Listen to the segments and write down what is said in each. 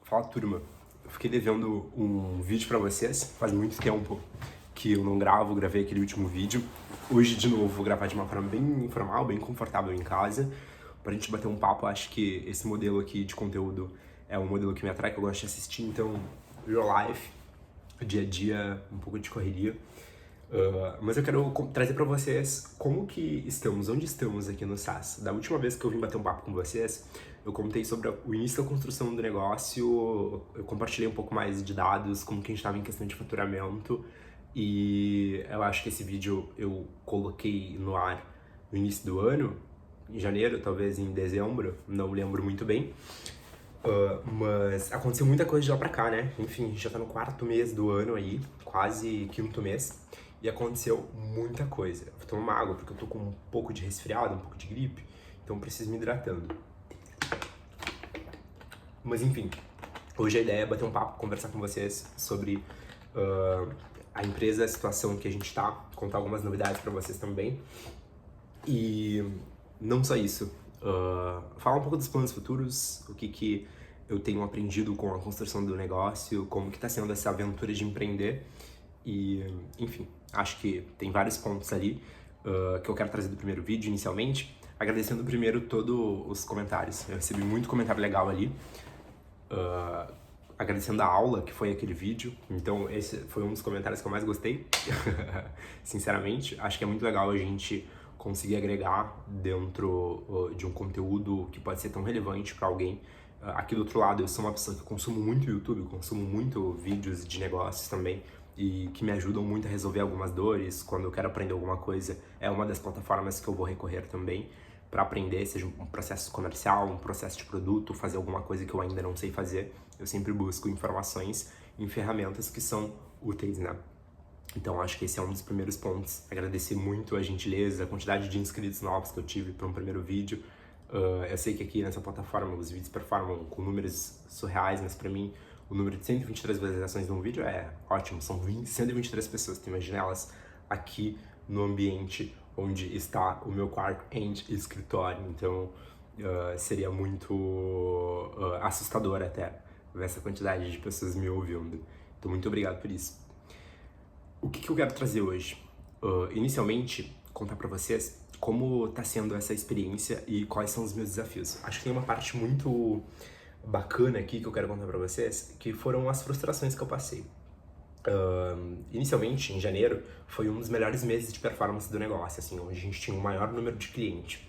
Fala, turma. Eu fiquei devendo um vídeo pra vocês, faz muito tempo que eu não gravo, gravei aquele último vídeo. Hoje, de novo, vou gravar de uma forma bem informal, bem confortável em casa, pra gente bater um papo. Acho que esse modelo aqui de conteúdo é um modelo que me atrai, que eu gosto de assistir, então, real life, dia a dia, um pouco de correria. Mas eu quero trazer pra vocês como que estamos, onde estamos aqui no SaaS. Da última vez que eu vim bater um papo com vocês, eu contei sobre o início da construção do negócio, eu compartilhei um pouco mais de dados, como que a gente estava em questão de faturamento, e eu acho que esse vídeo eu coloquei no ar no início do ano, em janeiro, talvez em dezembro, não lembro muito bem. Mas aconteceu muita coisa de lá pra cá, né? Enfim, a gente já tá no quarto mês do ano aí, quase quinto mês, e aconteceu muita coisa. Eu vou tomar uma água porque eu tô com um pouco de resfriado, um pouco de gripe, então eu preciso me hidratando. Mas enfim, hoje a ideia é bater um papo, conversar com vocês sobre a empresa, a situação que a gente tá, contar algumas novidades pra vocês também. E não só isso, falar um pouco dos planos futuros, o que eu tenho aprendido com a construção do negócio, como que tá sendo essa aventura de empreender. E, enfim, acho que tem vários pontos ali que eu quero trazer do primeiro vídeo inicialmente. Agradecendo primeiro todos os comentários. Eu recebi muito comentário legal ali. Agradecendo a aula, que foi aquele vídeo. Então, esse foi um dos comentários que eu mais gostei. Sinceramente, acho que é muito legal a gente conseguir agregar dentro de um conteúdo que pode ser tão relevante para alguém. Aqui do outro lado, eu sou uma pessoa que consumo muito YouTube, consumo muito vídeos de negócios também, e que me ajudam muito a resolver algumas dores. Quando eu quero aprender alguma coisa, é uma das plataformas que eu vou recorrer também para aprender, seja um processo comercial, um processo de produto, fazer alguma coisa que eu ainda não sei fazer. Eu sempre busco informações em ferramentas que são úteis, né? Então acho que esse é um dos primeiros pontos. Agradecer muito a gentileza, a quantidade de inscritos novos que eu tive para um primeiro vídeo. Eu sei que aqui nessa plataforma os vídeos performam com números surreais, mas para mim o número de 123 visualizações num vídeo é ótimo. São 123 pessoas, tu imagina elas aqui no ambiente onde está o meu quarto e escritório. Então seria muito assustador até ver essa quantidade de pessoas me ouvindo. Então muito obrigado por isso. O que eu quero trazer hoje? Inicialmente, contar pra vocês como tá sendo essa experiência e quais são os meus desafios. Acho que tem uma parte muito bacana aqui que eu quero contar pra vocês, que foram as frustrações que eu passei. Inicialmente, em janeiro, foi um dos melhores meses de performance do negócio, assim, onde a gente tinha o maior número de clientes.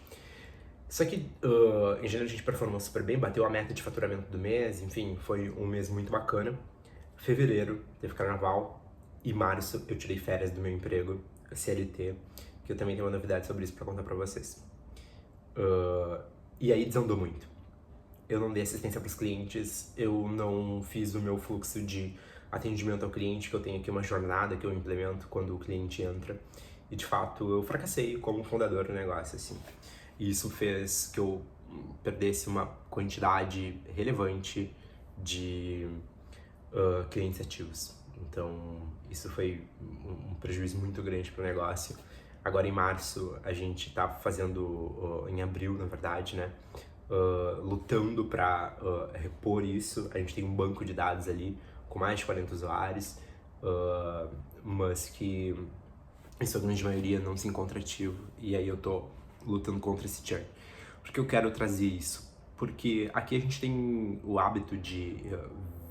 Só que em janeiro a gente performou super bem, bateu a meta de faturamento do mês, enfim, foi um mês muito bacana. Fevereiro teve carnaval e março eu tirei férias do meu emprego, CLT, que eu também tenho uma novidade sobre isso pra contar pra vocês. E aí desandou muito. Eu não dei assistência pros clientes, eu não fiz o meu fluxo de atendimento ao cliente, que eu tenho aqui uma jornada que eu implemento quando o cliente entra. E de fato eu fracassei como fundador do negócio, assim. E isso fez que eu perdesse uma quantidade relevante de clientes ativos. Então, isso foi um prejuízo muito grande para o negócio. Agora, em março, a gente está fazendo, em abril, na verdade, né? Lutando para repor isso. A gente tem um banco de dados ali com mais de 40 usuários, mas que, em sua grande maioria, não se encontra ativo. E aí eu tô lutando contra esse churn. Por que eu quero trazer isso? Porque aqui a gente tem o hábito de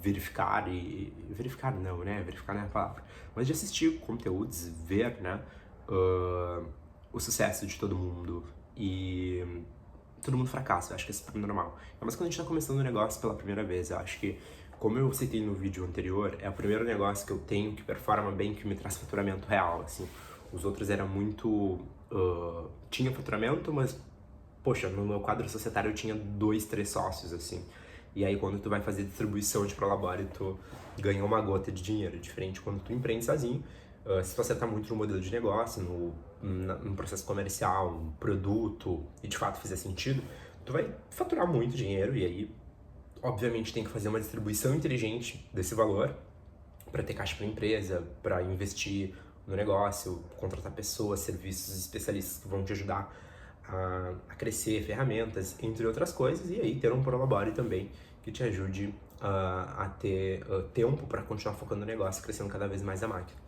verificar e... Verificar não, né? Verificar não é a palavra. Mas de assistir conteúdos, ver, né? O sucesso de todo mundo. E todo mundo fracassa, eu acho que é super normal. Mas quando a gente tá começando um negócio pela primeira vez, eu acho que, como eu citei no vídeo anterior, é o primeiro negócio que eu tenho que performa bem, que me traz faturamento real, assim. Os outros eram muito... tinha faturamento, mas, poxa, no meu quadro societário eu tinha 2, 3 sócios, assim. E aí quando tu vai fazer distribuição de prolabore, tu ganha uma gota de dinheiro. Diferente quando tu empreende sozinho, se tu acertar muito no modelo de negócio, no processo comercial, no produto, e de fato fizer sentido, tu vai faturar muito dinheiro e aí, obviamente, tem que fazer uma distribuição inteligente desse valor para ter caixa para a empresa, para investir no negócio, contratar pessoas, serviços, especialistas que vão te ajudar a crescer, ferramentas, entre outras coisas, e aí ter um prolabore também que te ajude a ter tempo para continuar focando no negócio, crescendo cada vez mais a máquina.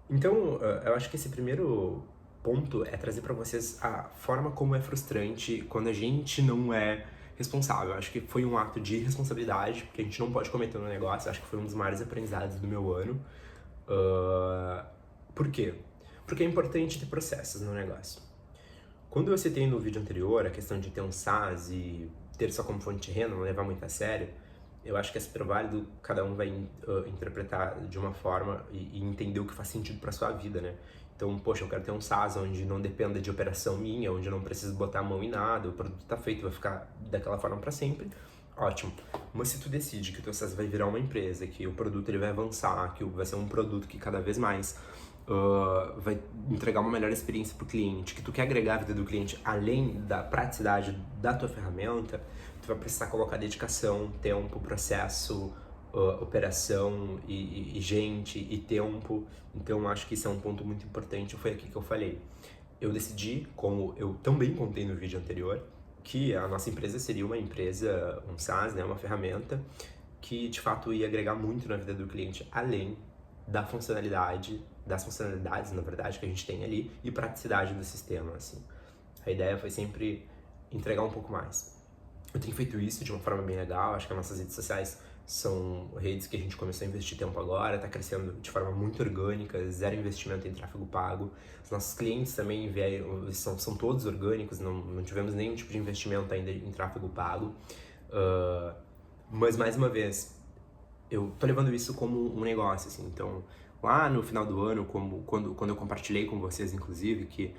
Então, eu acho que esse primeiro ponto é trazer para vocês a forma como é frustrante quando a gente não é responsável. Eu acho que foi um ato de responsabilidade, porque a gente não pode cometer no negócio. Eu acho que foi um dos maiores aprendizados do meu ano. Por quê? Porque é importante ter processos no negócio. Quando eu citei no vídeo anterior a questão de ter um SaaS e ter só como fonte de renda, não levar muito a sério, eu acho que é super válido, cada um vai interpretar de uma forma e entender o que faz sentido para sua vida, né? Então, poxa, eu quero ter um SaaS onde não dependa de operação minha, onde eu não preciso botar a mão em nada, o produto tá feito, vai ficar daquela forma para sempre. Ótimo. Mas se tu decide que o teu SaaS vai virar uma empresa, que o produto ele vai avançar, que vai ser um produto que cada vez mais vai entregar uma melhor experiência para o cliente, que tu quer agregar a vida do cliente além da praticidade da tua ferramenta, tu vai precisar colocar dedicação, tempo, processo, operação e gente e tempo. Então acho que isso é um ponto muito importante. Foi aqui que eu falei. Eu decidi, como eu também contei no vídeo anterior, que a nossa empresa seria uma empresa, um SaaS, né, uma ferramenta que de fato ia agregar muito na vida do cliente, além das funcionalidades, na verdade, que a gente tem ali e praticidade do sistema, assim. A ideia foi sempre entregar um pouco mais. Eu tenho feito isso de uma forma bem legal, acho que as nossas redes sociais são redes que a gente começou a investir tempo agora, tá crescendo de forma muito orgânica, zero investimento em tráfego pago. Os nossos clientes também são todos orgânicos, não tivemos nenhum tipo de investimento ainda em tráfego pago. Mas, mais uma vez, eu tô levando isso como um negócio, assim. Então, lá no final do ano, quando eu compartilhei com vocês, inclusive, que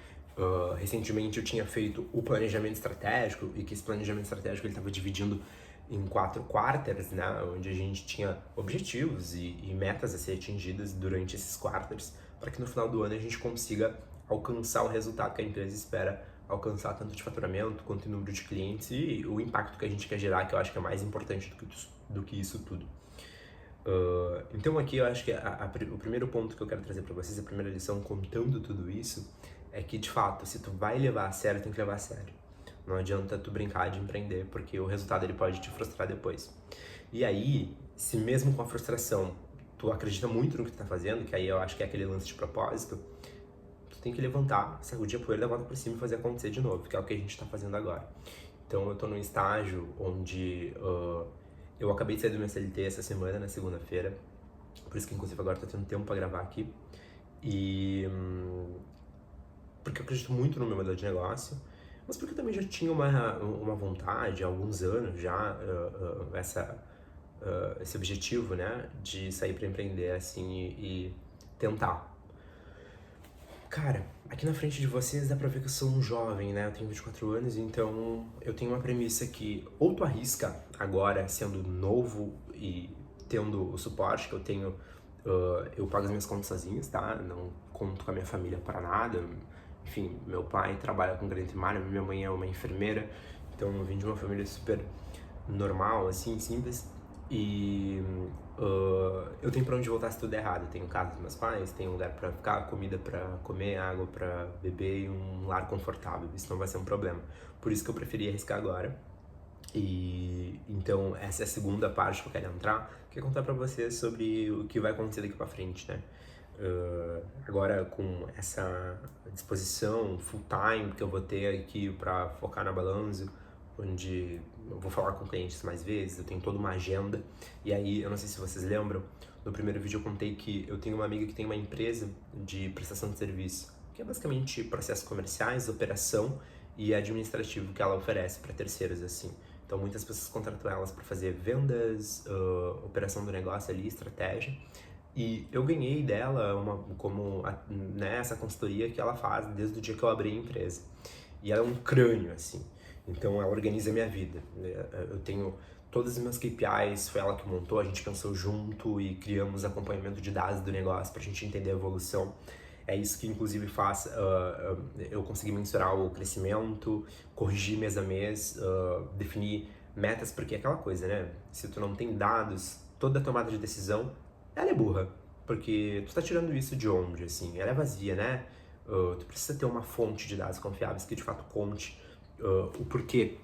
recentemente eu tinha feito o planejamento estratégico e que esse planejamento estratégico ele estava dividindo em 4 quarters, né, onde a gente tinha objetivos e metas a ser atingidas durante esses quarters, para que no final do ano a gente consiga alcançar o resultado que a empresa espera alcançar, tanto de faturamento quanto em número de clientes e o impacto que a gente quer gerar, que eu acho que é mais importante do que isso tudo. Então aqui eu acho que o primeiro ponto que eu quero trazer para vocês, a primeira lição contando tudo isso, é que de fato, se tu vai levar a sério, tem que levar a sério. Não adianta tu brincar de empreender, porque o resultado ele pode te frustrar depois. E aí, se mesmo com a frustração, tu acredita muito no que tu tá fazendo, que aí eu acho que é aquele lance de propósito, tu tem que levantar, sacudir a poeira, dar a volta por cima e fazer acontecer de novo, que é o que a gente tá fazendo agora. Então eu tô num estágio onde eu acabei de sair do meu CLT essa semana, na segunda-feira, por isso que inclusive agora tô tendo tempo pra gravar aqui. E porque eu acredito muito no meu modelo de negócio, mas porque eu também já tinha uma vontade, há alguns anos já, esse objetivo, né, de sair para empreender, assim, e tentar. Cara, aqui na frente de vocês dá pra ver que eu sou um jovem, né, eu tenho 24 anos, então eu tenho uma premissa que ou tu arrisca agora, sendo novo e tendo o suporte que eu tenho, eu pago as minhas contas sozinhos, tá, não conto com a minha família para nada. Enfim, meu pai trabalha com grande primário, minha mãe é uma enfermeira, então eu vim de uma família super normal, assim, simples. E eu tenho pra onde voltar se tudo der errado. Eu tenho casa dos meus pais, tenho lugar pra ficar, comida pra comer, água pra beber e um lar confortável. Isso não vai ser um problema. Por isso que eu preferi arriscar agora. E então essa é a segunda parte que eu quero entrar, que é contar pra vocês sobre o que vai acontecer daqui pra frente, né? Agora com essa disposição full time que eu vou ter aqui para focar na Balanço, onde eu vou falar com clientes mais vezes, eu tenho toda uma agenda. E aí, eu não sei se vocês lembram, no primeiro vídeo eu contei que eu tenho uma amiga que tem uma empresa de prestação de serviço, que é basicamente processos comerciais, operação e administrativo que ela oferece para terceiros, assim. Então muitas pessoas contratam elas para fazer vendas, operação do negócio ali, estratégia. E eu ganhei dela essa consultoria que ela faz desde o dia que eu abri a empresa. E ela é um crânio, assim. Então ela organiza a minha vida. Eu tenho todas as minhas KPIs, foi ela que montou, a gente pensou junto e criamos acompanhamento de dados do negócio pra gente entender a evolução. É isso que inclusive faz eu conseguir mensurar o crescimento, corrigir mês a mês, definir metas, porque é aquela coisa, né? Se tu não tem dados, toda tomada de decisão ela é burra, porque tu tá tirando isso de onde, assim? Ela é vazia, né? Tu precisa ter uma fonte de dados confiáveis que de fato conte o porquê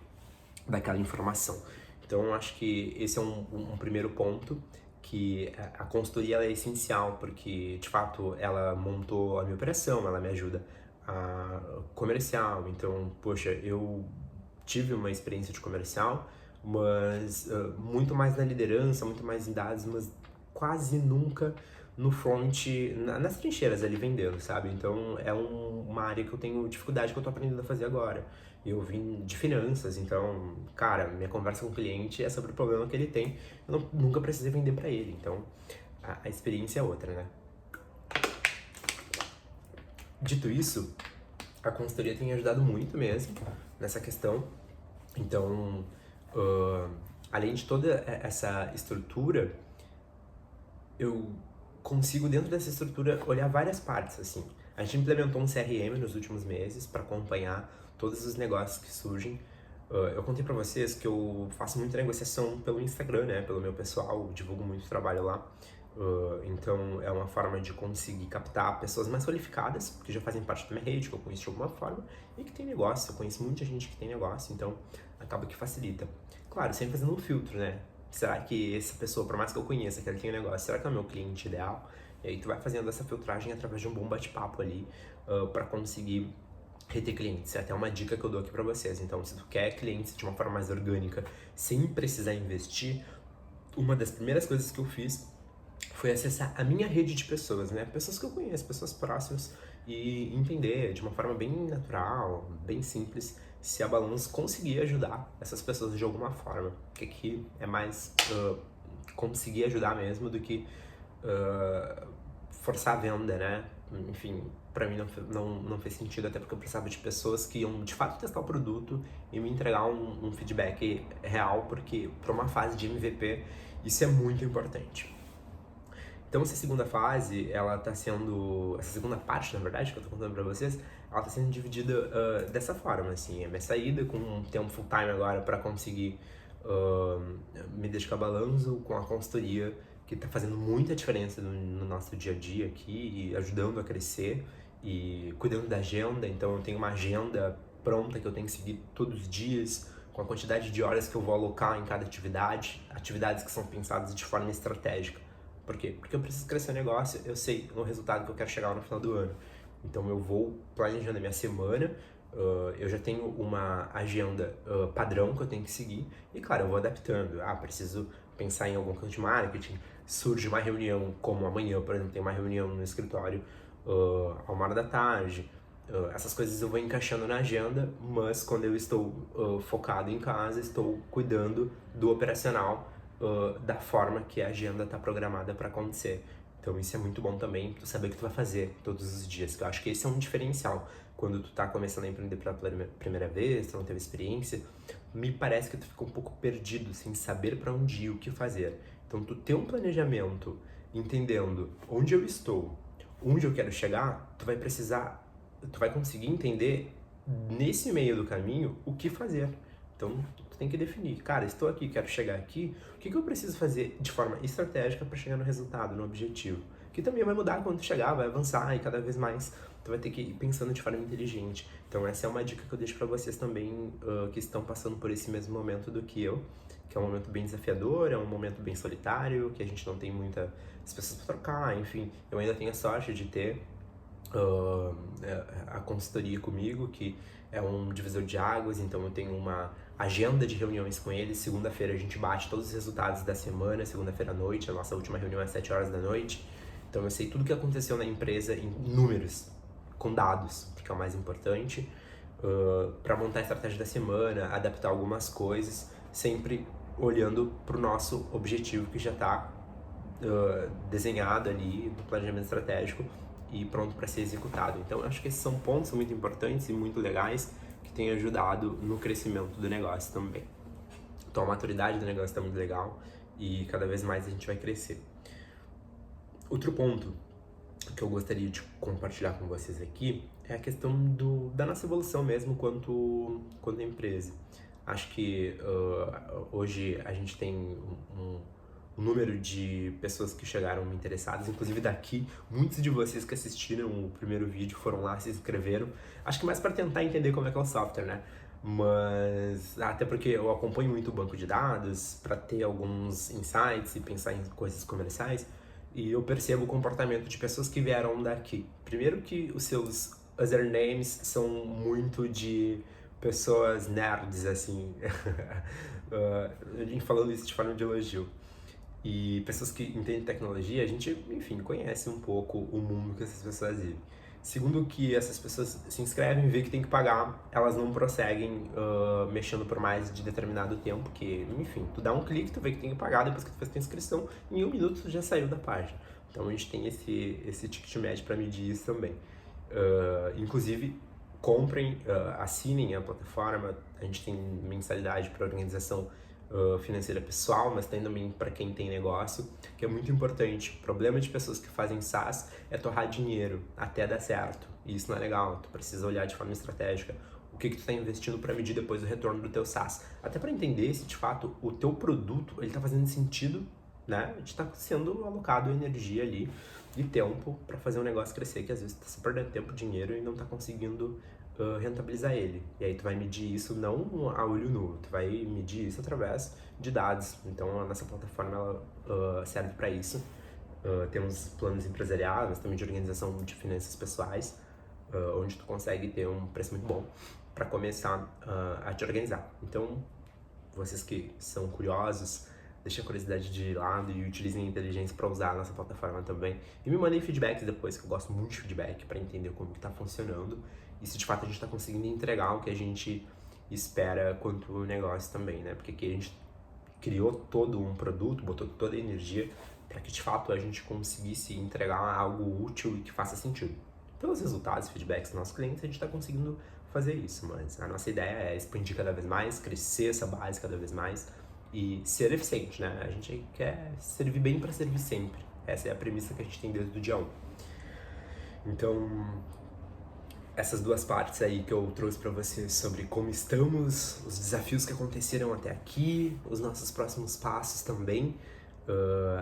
daquela informação. Então, eu acho que esse é um primeiro ponto, que a consultoria ela é essencial, porque, de fato, ela montou a minha operação, ela me ajuda a comercial. Então, poxa, eu tive uma experiência de comercial, mas muito mais na liderança, muito mais em dados, mas quase nunca no front, nas trincheiras ali vendendo, sabe? Então é uma área que eu tenho dificuldade, que eu tô aprendendo a fazer agora. Eu vim de finanças, então, cara, minha conversa com o cliente é sobre o problema que ele tem. Eu nunca precisei vender para ele, então a experiência é outra, né? Dito isso, a consultoria tem ajudado muito mesmo nessa questão. Então, além de toda essa estrutura, eu consigo, dentro dessa estrutura, olhar várias partes, assim. A gente implementou um CRM nos últimos meses para acompanhar todos os negócios que surgem. Eu contei para vocês que eu faço muita negociação pelo Instagram, né? Pelo meu pessoal, divulgo muito trabalho lá. Então, é uma forma de conseguir captar pessoas mais qualificadas, que já fazem parte da minha rede, que eu conheço de alguma forma, e que tem negócio. Eu conheço muita gente que tem negócio, então acaba que facilita. Claro, sempre fazendo um filtro, né? Será que essa pessoa, por mais que eu conheça que ela tem um negócio, será que é o meu cliente ideal? E aí tu vai fazendo essa filtragem através de um bom bate-papo ali, para conseguir reter clientes. É até uma dica que eu dou aqui pra vocês. Então, se tu quer clientes de uma forma mais orgânica, sem precisar investir, uma das primeiras coisas que eu fiz foi acessar a minha rede de pessoas, né? Pessoas que eu conheço, pessoas próximas, e entender de uma forma bem natural, bem simples, se a Balance conseguia ajudar essas pessoas de alguma forma. O que é mais conseguir ajudar mesmo do que forçar a venda, né? Enfim, pra mim não fez sentido, até porque eu precisava de pessoas que iam de fato testar o produto e me entregar um feedback real, porque para uma fase de MVP isso é muito importante. Então essa segunda fase, ela tá sendo, essa segunda parte, na verdade, que eu tô contando pra vocês, ela tá sendo dividida dessa forma, assim, a minha saída com um tempo full time agora pra conseguir me dedicar ao balanço, com a consultoria, que tá fazendo muita diferença no nosso dia a dia aqui, e ajudando a crescer, e cuidando da agenda. Então eu tenho uma agenda pronta que eu tenho que seguir todos os dias, com a quantidade de horas que eu vou alocar em cada atividade, atividades que são pensadas de forma estratégica. Por quê? Porque eu preciso crescer o negócio, eu sei o resultado que eu quero chegar no final do ano. Então eu vou planejando a minha semana, eu já tenho uma agenda padrão que eu tenho que seguir, e claro, eu vou adaptando. Preciso pensar em algum canto de marketing, surge uma reunião, como amanhã, por exemplo, tem uma reunião no escritório a 1h da tarde. Essas coisas eu vou encaixando na agenda, mas quando eu estou focado em casa, estou cuidando do operacional da forma que a agenda está programada para acontecer. Então isso é muito bom também, tu saber o que tu vai fazer todos os dias, que eu acho que esse é um diferencial. Quando tu tá começando a empreender pela primeira vez, tu não teve experiência, me parece que tu fica um pouco perdido, sem saber para onde ir, o que fazer. Então tu ter um planejamento, entendendo onde eu estou, onde eu quero chegar, tu vai conseguir entender nesse meio do caminho o que fazer. Então, tu tem que definir, cara, estou aqui, quero chegar aqui, o que eu preciso fazer de forma estratégica para chegar no resultado, no objetivo? Que também vai mudar quando tu chegar, vai avançar, e cada vez mais tu vai ter que ir pensando de forma inteligente. Então essa é uma dica que eu deixo para vocês também, que estão passando por esse mesmo momento do que eu, que é um momento bem desafiador, é um momento bem solitário, que a gente não tem muitas pessoas para trocar, enfim. Eu ainda tenho a sorte de ter a consultoria comigo, que é um divisor de águas, então eu tenho uma agenda de reuniões com eles. Segunda-feira a gente bate todos os resultados da semana, segunda-feira à noite, a nossa última reunião é às 7h da noite. Então eu sei tudo o que aconteceu na empresa em números, com dados, porque é o mais importante, para montar a estratégia da semana, adaptar algumas coisas, sempre olhando para o nosso objetivo que já está desenhado ali do planejamento estratégico e pronto para ser executado. Então eu acho que esses são pontos muito importantes e muito legais que têm ajudado no crescimento do negócio também. Então a maturidade do negócio está muito legal e cada vez mais a gente vai crescer. Outro ponto que eu gostaria de compartilhar com vocês aqui é a questão da nossa evolução mesmo quanto empresa. Acho que hoje a gente tem um número de pessoas que chegaram interessadas, inclusive daqui, muitos de vocês que assistiram o primeiro vídeo foram lá, se inscreveram, acho que mais para tentar entender como é que é o software, né? Mas até porque eu acompanho muito o banco de dados para ter alguns insights e pensar em coisas comerciais, e eu percebo o comportamento de pessoas que vieram daqui. Primeiro que os seus usernames são muito de pessoas nerds, assim, a gente falando isso de forma de elogio. E pessoas que entendem tecnologia, a gente, enfim, conhece um pouco o mundo que essas pessoas vivem. Segundo que essas pessoas se inscrevem, vê que tem que pagar, elas não prosseguem mexendo por mais de determinado tempo, que, enfim, tu dá um clique, tu vê que tem que pagar, depois que tu fez tua inscrição, em 1 minuto tu já saiu da página. Então a gente tem esse ticket médio para medir isso também. Inclusive, comprem, assinem a plataforma, a gente tem mensalidade para organização financeira pessoal, mas tem também para quem tem negócio, que é muito importante. O problema de pessoas que fazem SaaS é torrar dinheiro até dar certo, e isso não é legal. Tu precisa olhar de forma estratégica o que tu está investindo para medir depois o retorno do teu SaaS, até para entender se de fato o teu produto ele está fazendo sentido, né? Está sendo alocado energia ali e tempo para fazer um negócio crescer, que às vezes tu está perdendo tempo, dinheiro e não está conseguindo rentabilizar ele. E aí tu vai medir isso não a olho nu, tu vai medir isso através de dados. Então a nossa plataforma ela, serve para isso. Temos planos empresariais, mas também de organização de finanças pessoais, onde tu consegue ter um preço muito bom para começar a te organizar. Então, vocês que são curiosos, deixem a curiosidade de lado e utilizem a inteligência para usar a nossa plataforma também. E me mandem feedbacks depois, que eu gosto muito de feedback para entender como que está funcionando e se de fato a gente está conseguindo entregar o que a gente espera quanto o negócio também, né? Porque aqui a gente criou todo um produto, botou toda a energia para que de fato a gente conseguisse entregar algo útil e que faça sentido. Pelos resultados, feedbacks dos nossos clientes, a gente está conseguindo fazer isso, mas a nossa ideia é expandir cada vez mais, crescer essa base cada vez mais e ser eficiente, né? A gente quer servir bem para servir sempre. Essa é a premissa que a gente tem desde o dia 1. Então, essas duas partes aí que eu trouxe para vocês sobre como estamos, os desafios que aconteceram até aqui, os nossos próximos passos também.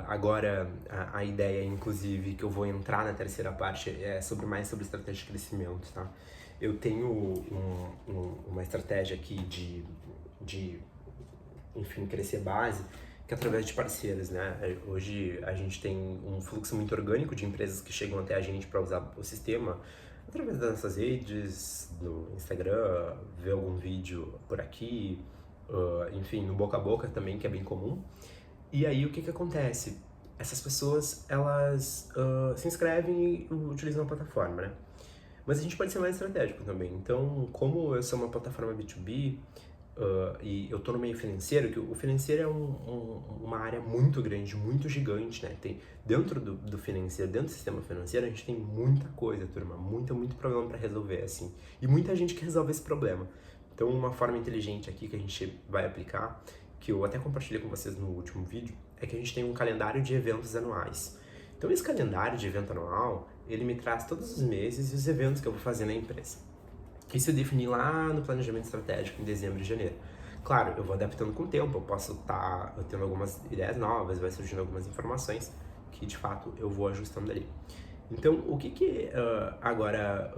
Agora, a ideia, inclusive, que eu vou entrar na terceira parte é mais sobre estratégia de crescimento, tá? Eu tenho uma estratégia aqui de, enfim, crescer base, que é através de parceiros, né? Hoje a gente tem um fluxo muito orgânico de empresas que chegam até a gente para usar o sistema, através das nossas redes, no Instagram, ver algum vídeo por aqui, enfim, no boca a boca também, que é bem comum. E aí, o que acontece? Essas pessoas, elas se inscrevem e utilizam a plataforma, né? Mas a gente pode ser mais estratégico também. Então, como eu sou uma plataforma B2B e eu tô no meio financeiro, que o financeiro é uma área muito grande, muito gigante, né? Tem, dentro do financeiro, dentro do sistema financeiro, a gente tem muita coisa, turma, muito problema para resolver, assim. E muita gente que resolve esse problema. Então, uma forma inteligente aqui que a gente vai aplicar, que eu até compartilhei com vocês no último vídeo, é que a gente tem um calendário de eventos anuais. Então, esse calendário de evento anual, ele me traz todos os meses e os eventos que eu vou fazer na empresa. Isso eu defini lá no planejamento estratégico, em dezembro e janeiro. Claro, eu vou adaptando com o tempo, eu posso estar tendo algumas ideias novas, vai surgindo algumas informações que, de fato, eu vou ajustando ali. Então, o que agora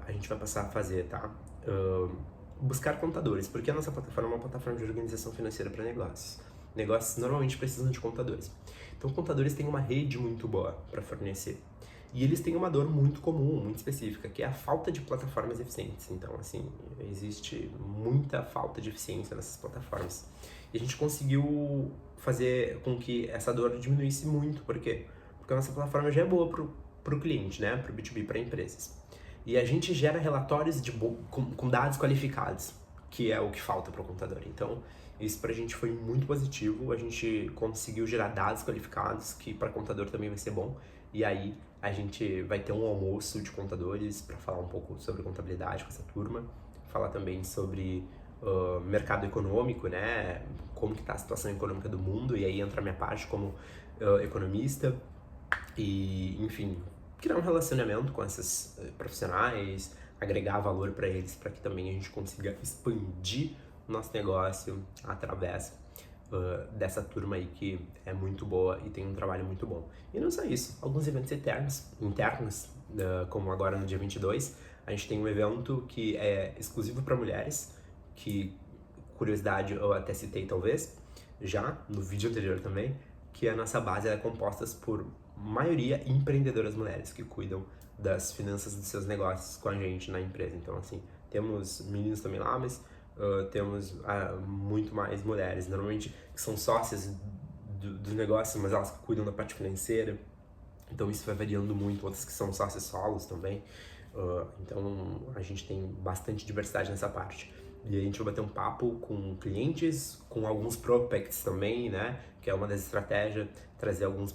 a gente vai passar a fazer, tá? Buscar contadores, porque a nossa plataforma é uma plataforma de organização financeira para negócios. Negócios normalmente precisam de contadores. Então, contadores têm uma rede muito boa para fornecer. E eles têm uma dor muito comum, muito específica, que é a falta de plataformas eficientes. Então, assim, existe muita falta de eficiência nessas plataformas. E a gente conseguiu fazer com que essa dor diminuísse muito. Por quê? Porque a nossa plataforma já é boa para o cliente, né? Para o B2B, para empresas. E a gente gera relatórios com dados qualificados, que é o que falta para o contador. Então, isso para a gente foi muito positivo. A gente conseguiu gerar dados qualificados, que para contador também vai ser bom. E aí, a gente vai ter um almoço de contadores para falar um pouco sobre contabilidade com essa turma, falar também sobre mercado econômico, né? Como que tá a situação econômica do mundo, e aí entra a minha parte como economista, e enfim, criar um relacionamento com esses profissionais, agregar valor para eles, para que também a gente consiga expandir o nosso negócio através dessa turma aí que é muito boa e tem um trabalho muito bom. E não só isso, alguns eventos internos, como agora no dia 22, a gente tem um evento que é exclusivo para mulheres, que, curiosidade, eu até citei talvez, já no vídeo anterior também, que a nossa base é composta por maioria empreendedoras mulheres que cuidam das finanças dos seus negócios com a gente na empresa. Então, assim, temos meninos também lá, mas temos muito mais mulheres, normalmente que são sócias dos negócios, mas elas que cuidam da parte financeira. Então isso vai variando muito, outras que são sócios solos também. Então a gente tem bastante diversidade nessa parte. E a gente vai bater um papo com clientes, com alguns prospects também, né? Que é uma das estratégias, trazer alguns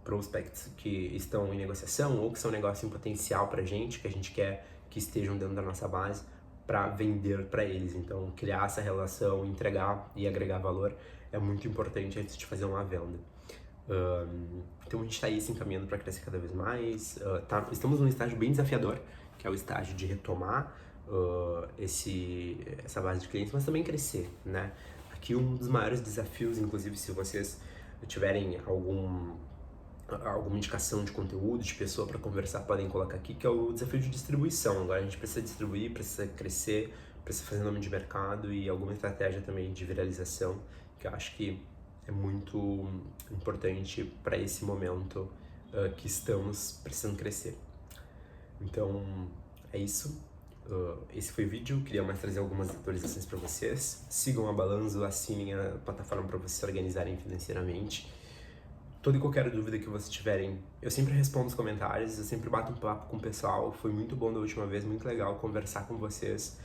prospects que estão em negociação ou que são negócio em potencial pra gente, que a gente quer que estejam dentro da nossa base, para vender para eles. Então, criar essa relação, entregar e agregar valor é muito importante antes de fazer uma venda. Então, a gente está aí se encaminhando para crescer cada vez mais. Estamos num estágio bem desafiador, que é o estágio de retomar essa base de clientes, mas também crescer, né? Aqui um dos maiores desafios, inclusive, se vocês tiverem alguma indicação de conteúdo, de pessoa para conversar, podem colocar aqui, que é o desafio de distribuição. Agora a gente precisa distribuir, precisa crescer, precisa fazer nome de mercado e alguma estratégia também de viralização, que eu acho que é muito importante para esse momento que estamos precisando crescer. Então, é isso. Esse foi o vídeo, queria mais trazer algumas atualizações para vocês. Sigam a Balanzo, assinem a plataforma para vocês se organizarem financeiramente. Toda e qualquer dúvida que vocês tiverem, eu sempre respondo os comentários, eu sempre bato um papo com o pessoal. Foi muito bom da última vez, muito legal conversar com vocês.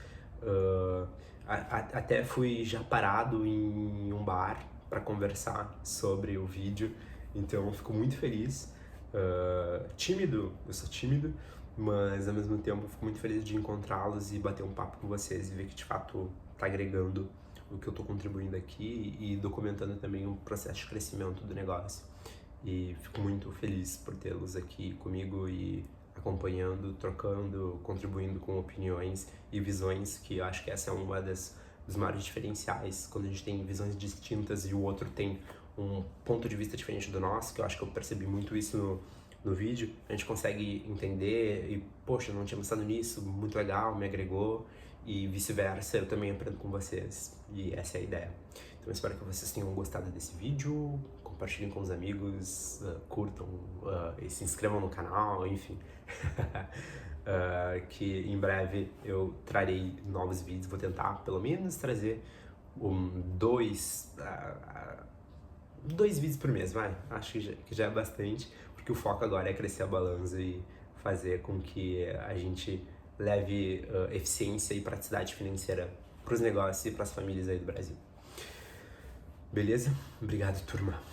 Até fui já parado em um bar para conversar sobre o vídeo, então eu fico muito feliz. Tímido, eu sou tímido, mas ao mesmo tempo eu fico muito feliz de encontrá-los e bater um papo com vocês e ver que de fato tá agregando o que eu tô contribuindo aqui e documentando também o processo de crescimento do negócio. E fico muito feliz por tê-los aqui comigo e acompanhando, trocando, contribuindo com opiniões e visões, que eu acho que essa é uma dos maiores diferenciais, quando a gente tem visões distintas e o outro tem um ponto de vista diferente do nosso, que eu acho que eu percebi muito isso no vídeo, a gente consegue entender e, poxa, não tinha pensado nisso, muito legal, me agregou, e vice-versa, eu também aprendo com vocês, e essa é a ideia. Então eu espero que vocês tenham gostado desse vídeo, compartilhem com os amigos, curtam e se inscrevam no canal, enfim. Que em breve eu trarei novos vídeos, vou tentar pelo menos trazer dois vídeos por mês, vai, acho que já é bastante, porque o foco agora é crescer a Balanzo e fazer com que a gente leve eficiência e praticidade financeira para os negócios e para as famílias aí do Brasil. Beleza? Obrigado, turma.